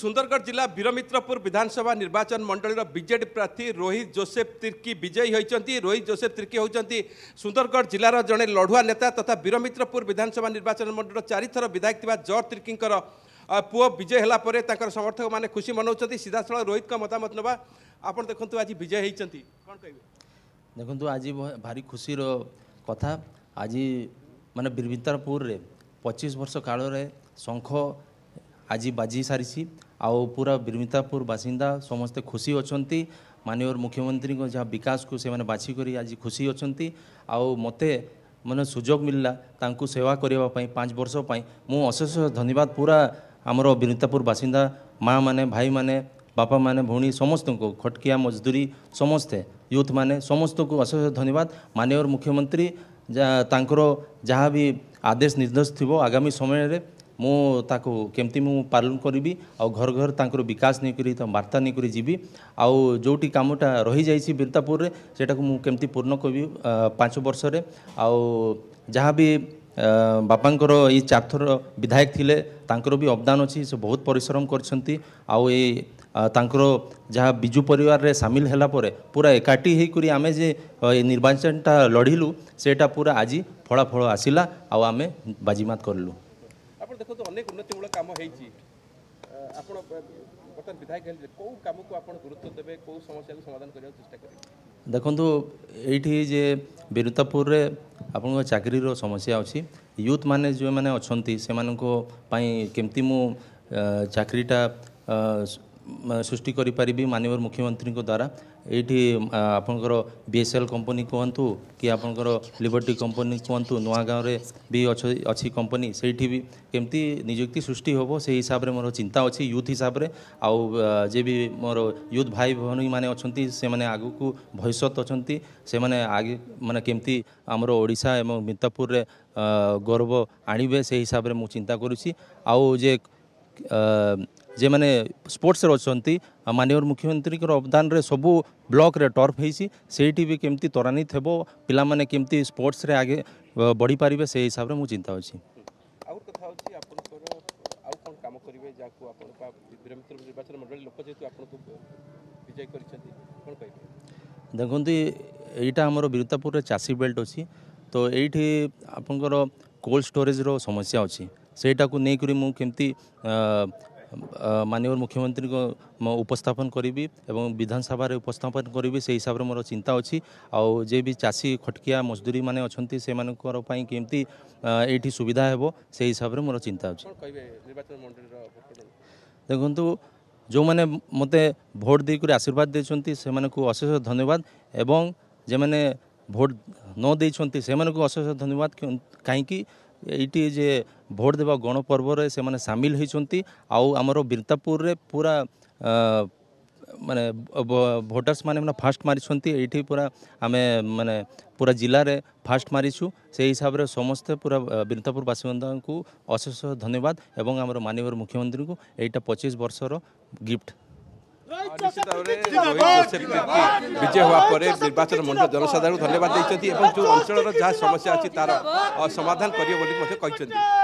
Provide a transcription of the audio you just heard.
सुंदरगढ़ जिला वीरमित्रपुर विधानसभा निर्वाचन मंडल बीजेडी प्रार्थी रोहित जोसेफ तिर्की विजयी होती। रोहित जोसेफ तिर्की होती सुंदरगढ़ जिलार जड़े लड़ुआ नेता तथा वीरमित्रपुर विधानसभा निर्वाचन मंडल 4 थर विधायक थिबा जॉर्ज तिर्की पुओ विजय होला परे ताकर समर्थक माने खुशी मनाउछथि। सीधासल रोहित का मतामत नबा। आपण देखंतु आज विजय होती कोन कहबे? देखंतु आज भारी खुशी रो कथा। आज माने वीरमित्रपुर रे 25 वर्ष काल रे शंख आज बाजी सारी आउ पूरा वीरमित्रपुर बासिंदा समस्ते खुशी अच्छा। माननीय मुख्यमंत्री को जहाँ विकास को से मैंने बाछिक आज खुशी अच्छा। आउ मते मैंने सुजोग मिलला तांकु सेवा करने 5 वर्ष मु अशेष धन्यवाद पूरा आमर वीरमित्रपुर बासिंदा माँ माने भाई माने बापा माने भौणी समस्त को खटकिया मजदूरी समस्ते यूथ माने समस्त को अशेष धन्यवाद। माननीय मुख्यमंत्री तांकर जहाँ भी आदेश निर्देश थी आगामी समय रे मु ताको केमती मु पालन करी आ घर घर तांकर विकास नहीं करी वार्ता नहीं करी जीवी आउ जोटी कामटा रही जाइए वीरमित्रपुर रे सेटा को मु केमती पूर्ण करी 5 वर्ष रे आउ जहाँ भी बापांकर ये 4 थर विधायक थिले तांकर भी अवदान अच्छी से बहुत परिश्रम करछंती आउ ये तांकर जहाँ बिजु परिवार रे सामिल हैला परे पूरा एकाठी हे करी आमे जे निर्वाचनटा लड़िलु सेटा पूरा आज फलाफल आसिला आउ आमे बाजीमात करलु। आपण देखो तो अनेक उन्नतिमूलक काम होईची आपण बर्तमान विधायक हेल्ले को काम को आपण गुरुत्व देबे को समस्या को समाधान करिया चेष्टा करिवे? देखंतु एठी जे वीरमित्रपुर रे आपण चाकरी रो समस्या अछि यूथ माने जो माने अछंती से मानको पई केमती मु चाकरीटा सृष्टि करि परिबी माननीय मुख्यमंत्री को द्वारा एठी आपनकर बीएसएल कंपनी कहतु कि आपनकर लिबर्टी कंपनी कहतु नुआ गाँव रे भी अच्छी कंपनी सेठी भी केमती नियुक्ति सृष्टि होबो से हिसाब रे मोर चिंता अच्छी यूथ हिसाब रे आउ जे भी मोर यूथ भाई भौणी माने अछंती से माने आगु को भविष्य अछंती से माने आगे माने केमती हमर ओडिशा एवं वीरमित्रपुर रे गौरव आनिबे से हिसाब रे मु चिंता करूछी। आउ जे माने स्पोर्ट्स अच्छी माननीय मुख्यमंत्री के अवदान रे सबू ब्लॉक रे टर्फ होइसी सेठी भी केमती त्वरान्वित हेबो पिला माने केमती स्पोर्ट्स रे आगे बढ़ी पारिबे से हिसाब रे मु चिंता अछि। आउर कथा अछि आपनकर आउ कोन काम करिवे जाकू आपन का वीरमित्रपुर निर्वाचन मंडल लोक जेतु आपन को विजय करिसथि कोन कहबे? देखंतु एटा हमर वीरमित्रपुर रे चासी बेल्ट अछि तो एठी आपनकर कोल्ड स्टोरेज रो समस्या अछि सेटा को नै करी मु केमती माननीय मुख्यमंत्री को उपस्थापन करी एवं विधानसभा रे उपस्थापन करी से हिसाब रे मोर चिंता अच्छी आउ जे भी चासी खटकिया मजदूरी माने अछंती से मानकर पई केमती एठी सुविधा हेबो से हिसाब रे मोर चिंता अच्छी। देखंतु जो माने मते भोट दे कर आशीर्वाद देछंती से माने को अशेष धन्यवाद एवं जे माने भोट न देछंती से माने को अशेष धन्यवाद काहेकि ये जे भोट देवा गणपर्व रे से माने सामिल होती आउ आमर वीरमित्रपुर रे पूरा माने भोटर्स माने फास्ट मारी ये पूरा आमे माने पूरा जिला रे फास्ट मारीछु से हिसाब रे समस्ते पूरा वीरमित्रपुर बासिंदा को अशेष धन्यवाद एवं आमर माननीय मुख्यमंत्री को एटा 25 वर्षर गिफ्ट। निश्चित भाव में रोहित जोसेफ तिर्की विजय हुआ पर निर्वाचन मंडल जनसाधारण धन्यवाद देते जो अंचल जहाँ समस्या अच्छी तार समाधान करेंगे।